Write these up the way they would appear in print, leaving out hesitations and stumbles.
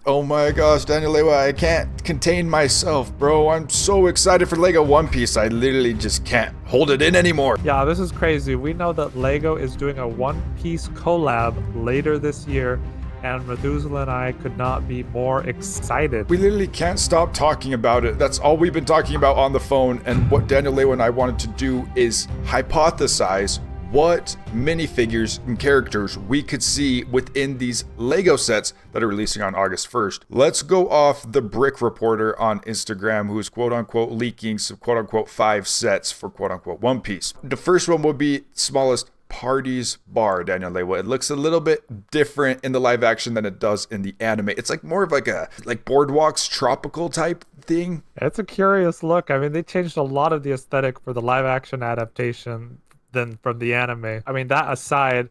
Oh my gosh, Daniel Lewa, I can't contain myself, bro. I'm so excited for Lego One Piece. I literally just can't hold it in anymore. Yeah, this is crazy. We know that Lego is doing a One Piece collab later this year, and Methuselah and I could not be more excited. We literally can't stop talking about it. That's all we've been talking about on the phone. And what Daniel Lewa and I wanted to do is hypothesize what minifigures and characters we could see within these Lego sets that are releasing on August 1st. Let's go off the Brick Reporter on Instagram, who's quote unquote leaking some quote unquote 5 sets for quote unquote One Piece. The first one will be smallest Party's Bar, Daniel Lewa. It looks a little bit different in the live action than it does in the anime. It's like more of like a Boardwalk's tropical type thing. It's a curious look. I mean, they changed a lot of the aesthetic for the live action adaptation than from the anime. I mean, that aside,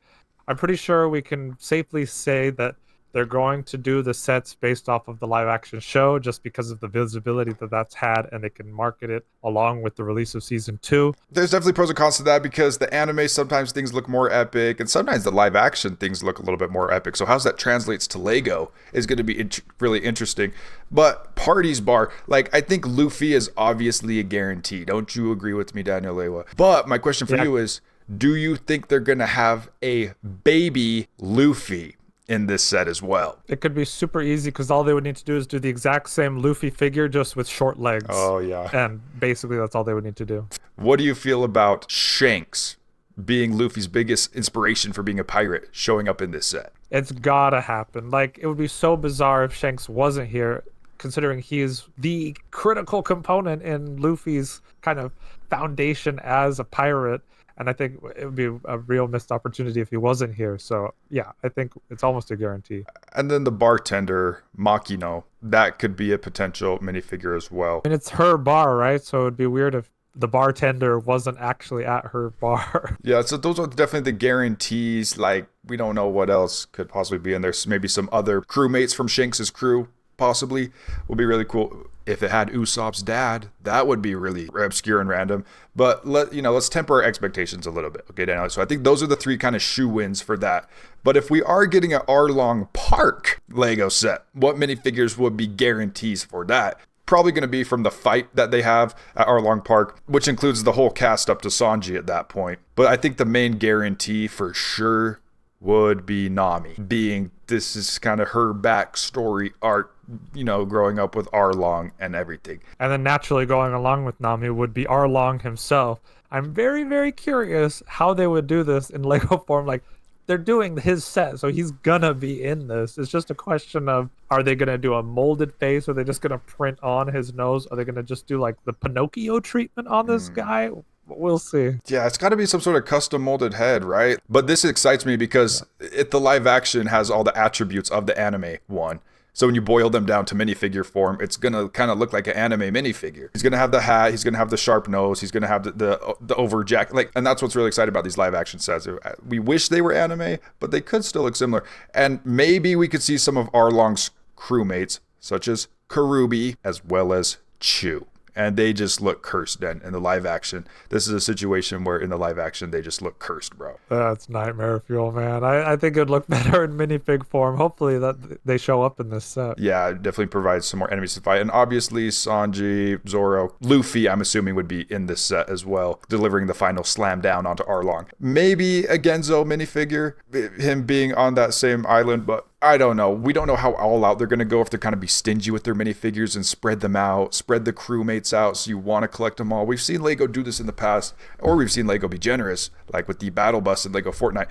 I'm pretty sure we can safely say that they're going to do the sets based off of the live action show just because of the visibility that that's had, and they can market it along with the release of season 2. There's definitely pros and cons to that because the anime, sometimes things look more epic and sometimes the live action things look a little bit more epic. So how that translates to Lego is going to be really interesting. But Party's Bar, like, I think Luffy is obviously a guarantee. Don't you agree with me, Daniel Lewa? But my question for you is, do you think they're going to have a baby Luffy in this set as well? It could be super easy because all they would need to do is do the exact same Luffy figure just with short legs. Oh, yeah. And basically that's all they would need to do. What do you feel about Shanks being Luffy's biggest inspiration for being a pirate showing up in this set? It's gotta happen. Like, it would be so bizarre if Shanks wasn't here, considering he's the critical component in Luffy's kind of foundation as a pirate. And I think it would be a real missed opportunity if he wasn't here. So, yeah, I think it's almost a guarantee. And then the bartender, Makino, that could be a potential minifigure as well. And it's her bar, right? So it'd be weird if the bartender wasn't actually at her bar. Yeah, so those are definitely the guarantees. Like, we don't know what else could possibly be in there. Maybe some other crewmates from Shanks' crew possibly would be really cool. If it had Usopp's dad, that would be really obscure and random. But let's temper our expectations a little bit, okay, Daniel? So I think those are the 3 kind of shoe-ins for that. But if we are getting an Arlong Park Lego set, what minifigures would be guarantees for that? Probably going to be from the fight that they have at Arlong Park, which includes the whole cast up to Sanji at that point. But I think the main guarantee for sure would be Nami, being this is kind of her backstory arc, growing up with Arlong and everything. And then naturally going along with Nami would be Arlong himself. I'm very, very curious how they would do this in Lego form. Like, they're doing his set, so he's gonna be in this. It's just a question of, are they gonna do a molded face? Are they just gonna print on his nose? Are they gonna just do like the Pinocchio treatment on this guy? We'll see. Yeah, it's got to be some sort of custom molded head, right? But this excites me because the live action has all the attributes of the anime one. So when you boil them down to minifigure form, it's going to kind of look like an anime minifigure. He's going to have the hat, he's going to have the sharp nose, he's going to have the over jacket. And that's what's really exciting about these live action sets. We wish they were anime, but they could still look similar. And maybe we could see some of Arlong's crewmates, such as Karubi, as well as Chew. And they just look cursed then in the live action. This is a situation where in the live action, they just look cursed, bro. That's nightmare fuel, man. I think it'd look better in minifig form. Hopefully that they show up in this set. Yeah, it definitely provides some more enemies to fight. And obviously, Sanji, Zoro, Luffy, I'm assuming would be in this set as well, delivering the final slam down onto Arlong. Maybe a Genzo minifigure, him being on that same island, but I don't know. We don't know how all out they're going to go, if they're kind of be stingy with their minifigures and spread them out, spread the crewmates out so you want to collect them all. We've seen Lego do this in the past, or we've seen Lego be generous, like with the Battle Bus in Lego Fortnite.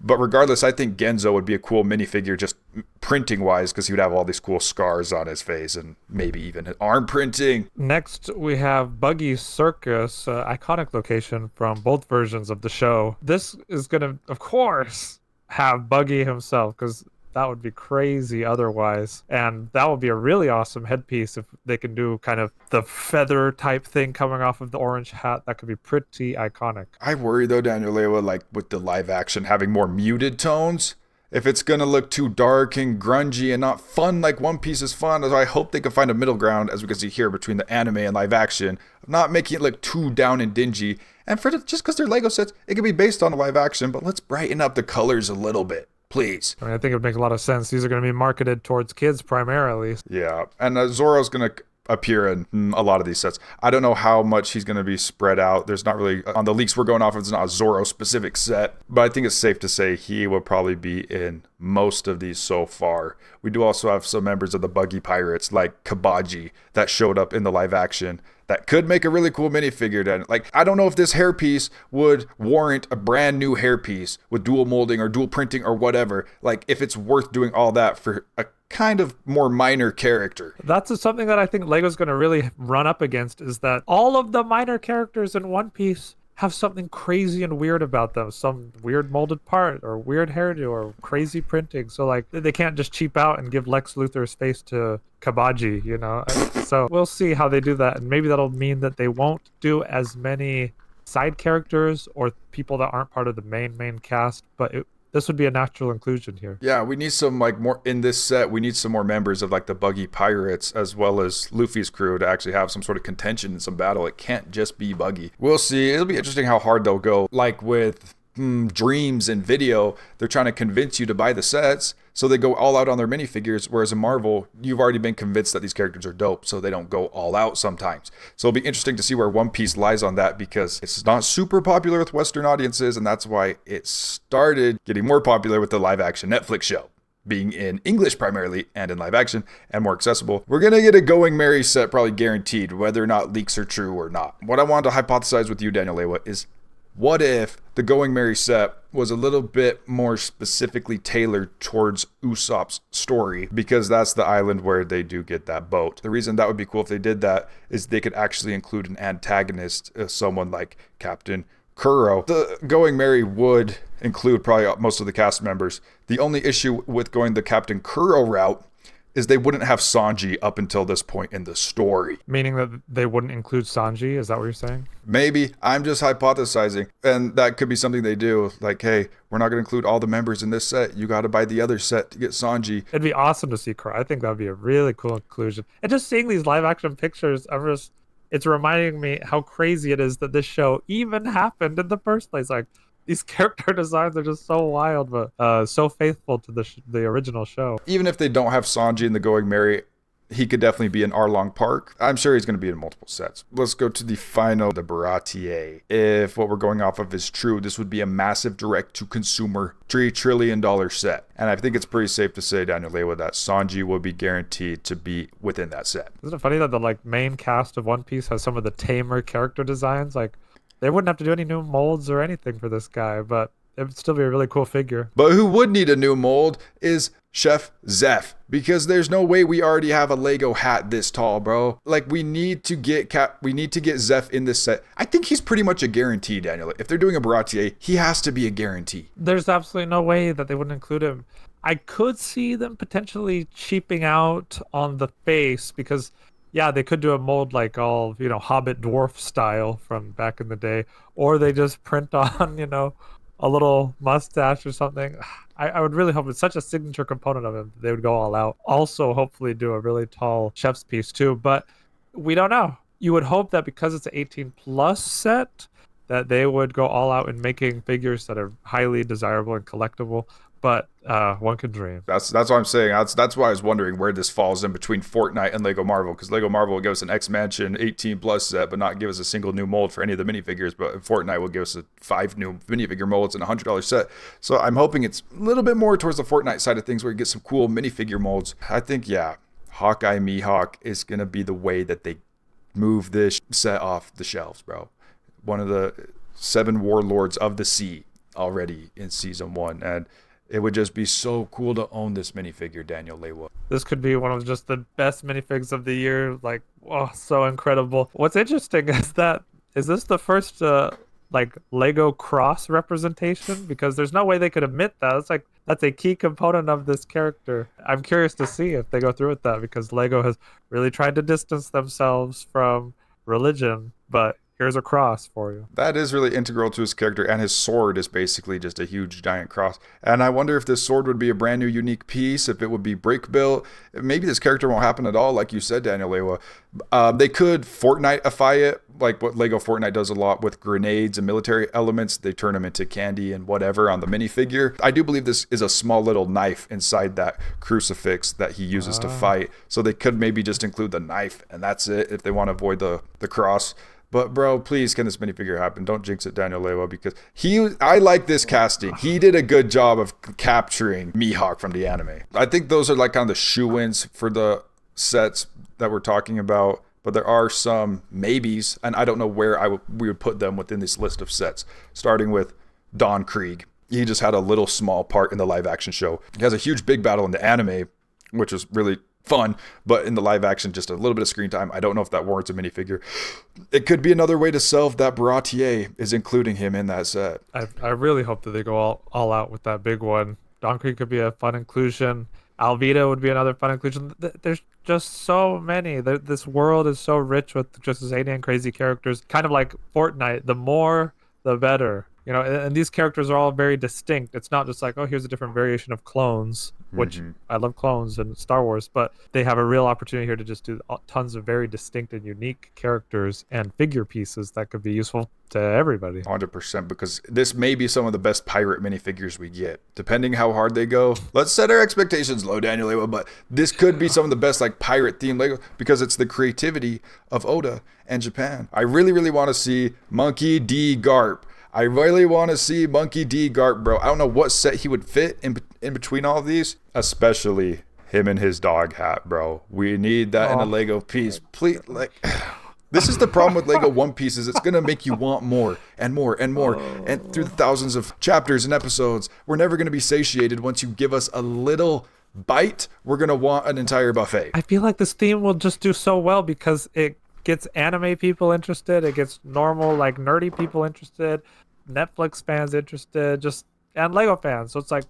But regardless, I think Genzo would be a cool minifigure just printing wise, because he would have all these cool scars on his face and maybe even arm printing. Next, we have Buggy's Circus, iconic location from both versions of the show. This is going to, of course, have Buggy himself, because that would be crazy otherwise. And that would be a really awesome headpiece if they can do kind of the feather type thing coming off of the orange hat. That could be pretty iconic. I worry though, Daniel Lewa, like with the live action having more muted tones, if it's going to look too dark and grungy and not fun like One Piece is fun. So I hope they can find a middle ground, as we can see here, between the anime and live action, of not making it look too down and dingy. And just because they're Lego sets, it could be based on a live action, but let's brighten up the colors a little bit. Please. I mean, I think it would make a lot of sense. These are going to be marketed towards kids primarily. Yeah, and Zoro's going to appear in a lot of these sets. I don't know how much he's going to be spread out. There's not really, on the leaks we're going off of, it's not a Zoro specific set, but I think it's safe to say he will probably be in most of these so far. We do also have some members of the Buggy Pirates like Kabaji that showed up in the live action that could make a really cool minifigure. Then, like, I don't know if this hairpiece would warrant a brand new hairpiece with dual molding or dual printing or whatever. Like, if it's worth doing all that for a kind of more minor character. That's something that I think Lego's going to really run up against, is that all of the minor characters in One Piece have something crazy and weird about them. Some weird molded part or weird hairdo or crazy printing. So like they can't just cheap out and give Lex Luthor's face to Kabaji, you know? So we'll see how they do that. And maybe that'll mean that they won't do as many side characters or people that aren't part of the main cast, but this would be a natural inclusion here. Yeah, we need some like more in this set. We need some more members of like the Buggy Pirates as well as Luffy's crew to actually have some sort of contention in some battle. It can't just be Buggy. We'll see. It'll be interesting how hard they'll go. Like with Dreams and Video, they're trying to convince you to buy the sets, so they go all out on their minifigures, whereas in Marvel, you've already been convinced that these characters are dope, so they don't go all out sometimes. So it'll be interesting to see where One Piece lies on that, because it's not super popular with Western audiences, and that's why it started getting more popular with the live action Netflix show, being in English primarily and in live action and more accessible. We're going to get a Going Merry set probably guaranteed, whether or not leaks are true or not. What I wanted to hypothesize with you, Daniel Lewa, is what if the Going Merry set was a little bit more specifically tailored towards Usopp's story, because that's the island where they do get that boat. The reason that would be cool if they did that is they could actually include an antagonist, someone like Captain Kuro. The Going Merry would include probably most of the cast members. The only issue with going the Captain Kuro route is they wouldn't have Sanji up until this point in the story. Meaning that they wouldn't include Sanji? Is that what you're saying? Maybe. I'm just hypothesizing. And that could be something they do. Like, hey, we're not going to include all the members in this set. You got to buy the other set to get Sanji. It'd be awesome to see Kuro. I think that would be a really cool inclusion. And just seeing these live action pictures, it's reminding me how crazy it is that this show even happened in the first place. Like, these character designs are just so wild, but so faithful to the original show. Even if they don't have Sanji in the Going Merry, he could definitely be in Arlong Park. I'm sure he's going to be in multiple sets. Let's go to the final, the Baratie. If what we're going off of is true, this would be a massive direct-to-consumer $3 trillion set. And I think it's pretty safe to say, Daniel Lewa, that Sanji will be guaranteed to be within that set. Isn't it funny that the main cast of One Piece has some of the tamer character designs? Like, they wouldn't have to do any new molds or anything for this guy, but it would still be a really cool figure. But who would need a new mold is Chef Zeph, because there's no way we already have a Lego hat this tall, bro. Like, we need to get Zeph in this set. I think he's pretty much a guarantee, Daniel. If they're doing a Baratie, he has to be a guarantee. There's absolutely no way that they wouldn't include him. I could see them potentially cheaping out on the face, because yeah, they could do a mold like all, Hobbit dwarf style from back in the day, or they just print on, a little mustache or something. I would really hope it's such a signature component of him that they would go all out. Also, hopefully do a really tall chef's piece too, but we don't know. You would hope that because it's an 18 plus set, that they would go all out in making figures that are highly desirable and collectible. But one could dream. That's what I'm saying. That's why I was wondering where this falls in between Fortnite and Lego Marvel, because Lego Marvel will give us an X-Mansion 18 plus set, but not give us a single new mold for any of the minifigures. But Fortnite will give us 5 new minifigure molds and a $100 set. So I'm hoping it's a little bit more towards the Fortnite side of things, where you get some cool minifigure molds. I think, yeah, Hawkeye Mihawk is gonna be the way that they move this set off the shelves, bro. One of the 7 warlords of the sea already in season 1, and it would just be so cool to own this minifigure, Daniel Lewa. This could be one of just the best minifigs of the year. Like, oh, so incredible. What's interesting is this the first Lego cross representation? Because there's no way they could admit that. That's a key component of this character. I'm curious to see if they go through with that, because Lego has really tried to distance themselves from religion, but here's a cross for you. That is really integral to his character, and his sword is basically just a huge giant cross. And I wonder if this sword would be a brand new unique piece, if it would be break built. Maybe this character won't happen at all, like you said, Daniel Lewa. They could Fortnite-ify it, like what Lego Fortnite does a lot with grenades and military elements. They turn them into candy and whatever on the minifigure. I do believe this is a small little knife inside that crucifix that he uses to fight. So they could maybe just include the knife, and that's it if they want to avoid the cross. But bro, please, can this minifigure happen? Don't jinx it, Daniel Lewa, because I like this casting. He did a good job of capturing Mihawk from the anime. I think those are like kind of the shoe-ins for the sets that we're talking about. But there are some maybes, and I don't know where we would put them within this list of sets. Starting with Don Krieg. He just had a little small part in the live-action show. He has a huge big battle in the anime, which was really fun, but in the live action, just a little bit of screen time. I don't know if that warrants a minifigure. It could be another way to sell that Baratie is including him in that set. I really hope that they go all out with that big one. Don Krieg could be a fun inclusion. Alvida would be another fun inclusion. There's just so many. This world is so rich with just zany and crazy characters. Kind of like Fortnite. The more, the better. You know, and these characters are all very distinct. It's not just like, oh, here's a different variation of clones, which I love clones in Star Wars, but they have a real opportunity here to just do tons of very distinct and unique characters and figure pieces that could be useful to everybody. 100%, because this may be some of the best pirate minifigures we get. Depending how hard they go, let's set our expectations low, Daniel Lewa, but this could be some of the best like pirate themed Lego because it's the creativity of Oda and Japan. I really, really want to see Monkey D. Garp. I really want to see Monkey D. Garp, bro. I don't know what set he would fit in between all of these, especially him and his dog hat, bro. We need that in a Lego piece. Please, like, this is the problem with Lego One Piece is it's going to make you want more and more and more. And through the thousands of chapters and episodes, we're never going to be satiated. Once you give us a little bite, we're going to want an entire buffet. I feel like this theme will just do so well because it gets anime people interested, it gets normal like nerdy people interested, Netflix fans interested, and Lego fans. So it's like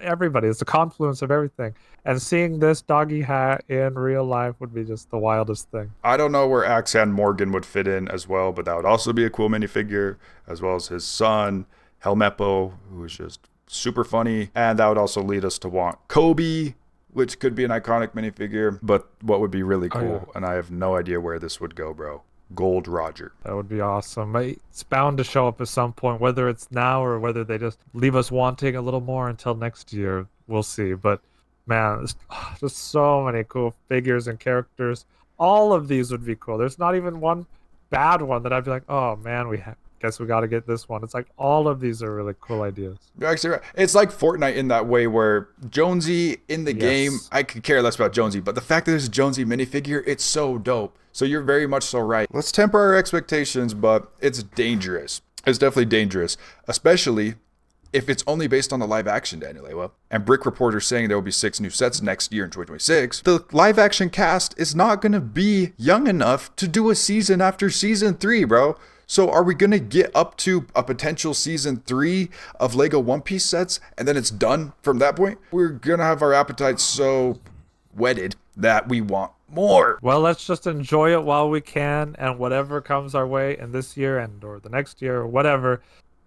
everybody. It's a confluence of everything. And seeing this doggy hat in real life would be just the wildest thing. I don't know where Axan Morgan would fit in as well, but that would also be a cool minifigure, as well as his son, Helmeppo, who is just super funny. And that would also lead us to want Kobe, which could be an iconic minifigure, but what would be really cool, and I have no idea where this would go, bro. Gold Roger. That would be awesome. It's bound to show up at some point, whether it's now or whether they just leave us wanting a little more until next year. We'll see. But man, there's just so many cool figures and characters. All of these would be cool. There's not even one bad one that I'd be like, oh man, guess we got to get this one. It's like all of these are really cool ideas. You're actually right. It's like Fortnite in that way where Jonesy in the game, I could care less about Jonesy, but the fact that there's a Jonesy minifigure, it's so dope. So you're very much so right. Let's temper our expectations, but it's dangerous. It's definitely dangerous, especially if it's only based on the live action, Daniel Lewa. And Brick Reporter saying there will be 6 new sets next year in 2026. The live action cast is not going to be young enough to do a season after season 3, bro. So are we going to get up to a potential season 3 of Lego One Piece sets and then it's done from that point? We're going to have our appetites so whetted that we want more. Well, let's just enjoy it while we can, and whatever comes our way in this year and or the next year or whatever,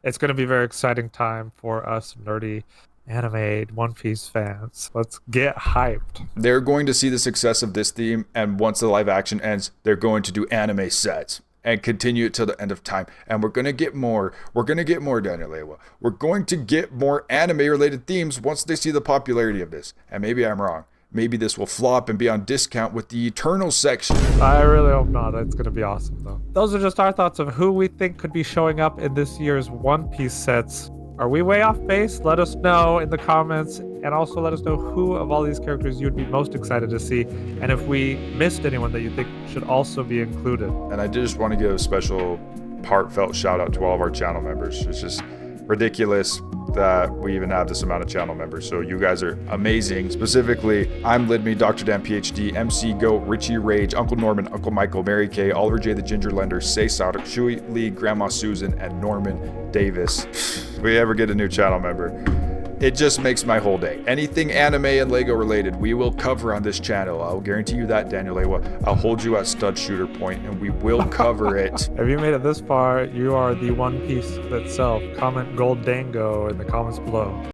it's going to be a very exciting time for us nerdy anime One Piece fans. Let's get hyped. They're going to see the success of this theme, and once the live action ends, they're going to do anime sets and continue it till the end of time. And we're going to get more. We're going to get more, Daniel Lewa. We're going to get more anime-related themes once they see the popularity of this. And maybe I'm wrong. Maybe this will flop and be on discount with the Eternal section. I really hope not. It's going to be awesome, though. Those are just our thoughts of who we think could be showing up in this year's One Piece sets. Are we way off base? Let us know in the comments, and also let us know who of all these characters you'd be most excited to see, and if we missed anyone that you think should also be included. And I just want to give a special heartfelt shout out to all of our channel members. It's just ridiculous that we even have this amount of channel members. So you guys are amazing. Specifically, I'm Lidme, Dr. Dan PhD, MC Goat, Richie Rage, Uncle Norman, Uncle Michael, Mary Kay, Oliver J. the Ginger Lender, Say Sauter, Shui Lee, Grandma Susan, and Norman Davis. If we ever get a new channel member, it just makes my whole day. Anything anime and Lego related, we will cover on this channel. I'll guarantee you that, Daniel Lewa. I'll hold you at stud shooter point, and we will cover it. If you made it this far, you are the One Piece itself. Comment Gold Dango in the comments below.